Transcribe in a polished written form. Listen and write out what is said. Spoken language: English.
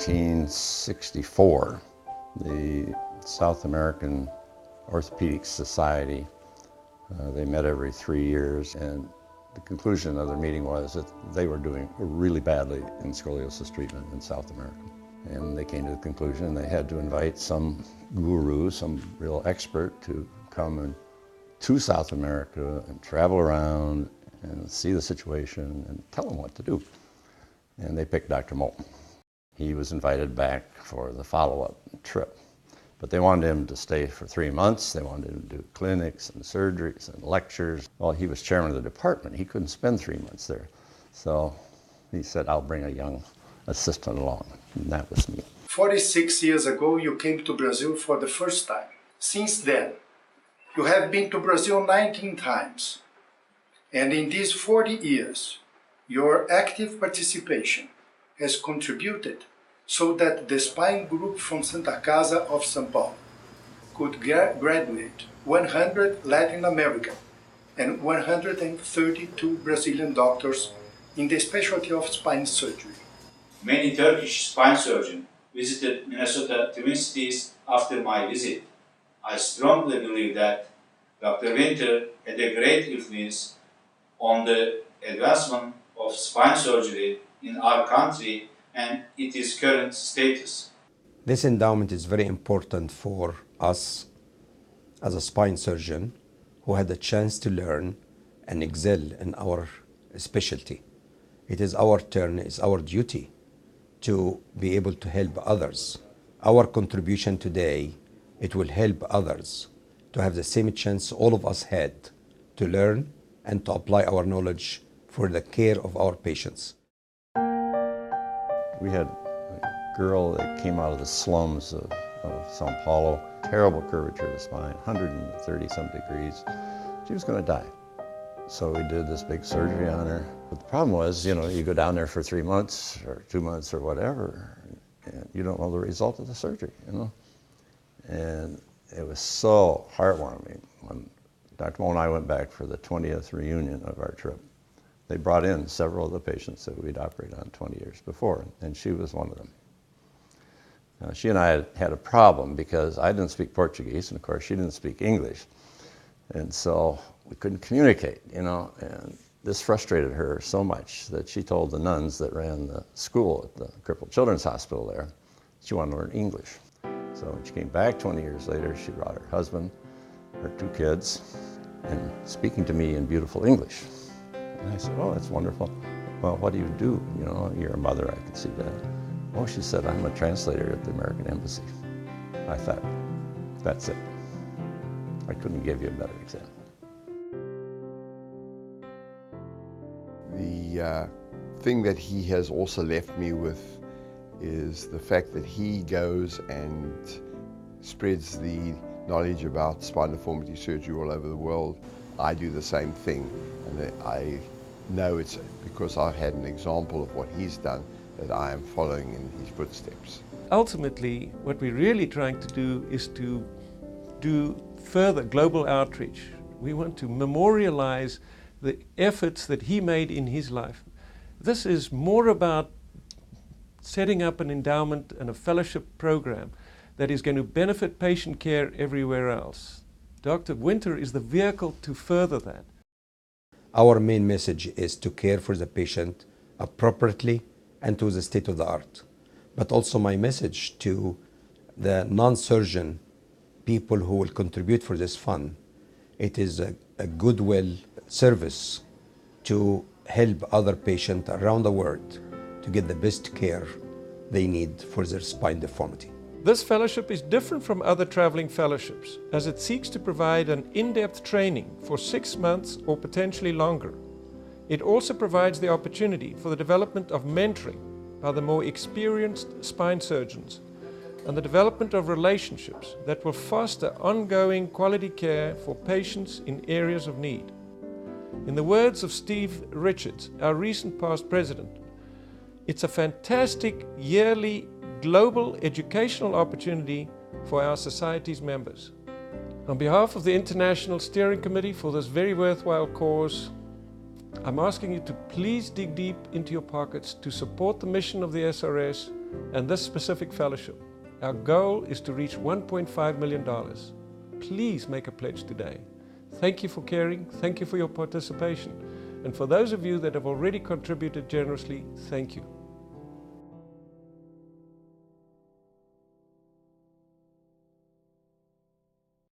1964, the South American Orthopedic Society, they met every 3 years, and the conclusion of their meeting was that they were doing really badly in scoliosis treatment in South America. And they came to the conclusion they had to invite some guru, some real expert, to come to South America and travel around and see the situation and tell them what to do. And they picked Dr. Moulton. He was invited back for the follow-up trip. But they wanted him to stay for 3 months. They wanted him to do clinics and surgeries and lectures. Well, he was chairman of the department. He couldn't spend 3 months there. So he said, I'll bring a young assistant along. And that was me. 46 years ago, you came to Brazil for the first time. Since then, you have been to Brazil 19 times. And in these 40 years, your active participation has contributed so that the spine group from Santa Casa of São Paulo could graduate 100 Latin American and 132 Brazilian doctors in the specialty of spine surgery. Many Turkish spine surgeons visited Minnesota Twin Cities after my visit. I strongly believe that Dr. Winter had a great influence on the advancement of spine surgery in our country and its current status. This endowment is very important for us as a spine surgeon who had the chance to learn and excel in our specialty. It is our turn, it's our duty to be able to help others. Our contribution today, it will help others to have the same chance all of us had to learn and to apply our knowledge for the care of our patients. We had a girl that came out of the slums of Sao Paulo, terrible curvature of the spine, 130-some degrees. She was going to die. So we did this big surgery on her. But the problem was, you go down there for 3 months or 2 months or whatever, and you don't know the result of the surgery, And it was so heartwarming when Dr. Moulton and I went back for the 20th reunion of our trip. They brought in several of the patients that we'd operated on 20 years before, and she was one of them. She and I had a problem because I didn't speak Portuguese, and of course she didn't speak English. And so we couldn't communicate, and this frustrated her so much that she told the nuns that ran the school at the Crippled Children's Hospital there, she wanted to learn English. So when she came back 20 years later, she brought her husband, her 2 kids, and speaking to me in beautiful English. And I said, oh, that's wonderful. Well, what do you do? You're a mother, I could see that. Oh, she said, I'm a translator at the American Embassy. I thought, that's it. I couldn't give you a better example. The thing that he has also left me with is the fact that he goes and spreads the knowledge about spine deformity surgery all over the world. I do the same thing, and I know it's because I've had an example of what he's done that I am following in his footsteps. Ultimately, what we're really trying to do is to do further global outreach. We want to memorialize the efforts that he made in his life. This is more about setting up an endowment and a fellowship program that is going to benefit patient care everywhere else. Dr. Winter is the vehicle to further that. Our main message is to care for the patient appropriately and to the state of the art. But also my message to the non-surgeon people who will contribute for this fund, it is a goodwill service to help other patients around the world to get the best care they need for their spine deformity. This fellowship is different from other traveling fellowships as it seeks to provide an in-depth training for 6 months or potentially longer. It also provides the opportunity for the development of mentoring by the more experienced spine surgeons and the development of relationships that will foster ongoing quality care for patients in areas of need. In the words of Steve Richards, our recent past president, it's a fantastic yearly global educational opportunity for our society's members. On behalf of the International Steering Committee for this very worthwhile cause, I'm asking you to please dig deep into your pockets to support the mission of the SRS and this specific fellowship. Our goal is to reach $1.5 million. Please make a pledge today. Thank you for caring, thank you for your participation, and for those of you that have already contributed generously, thank you.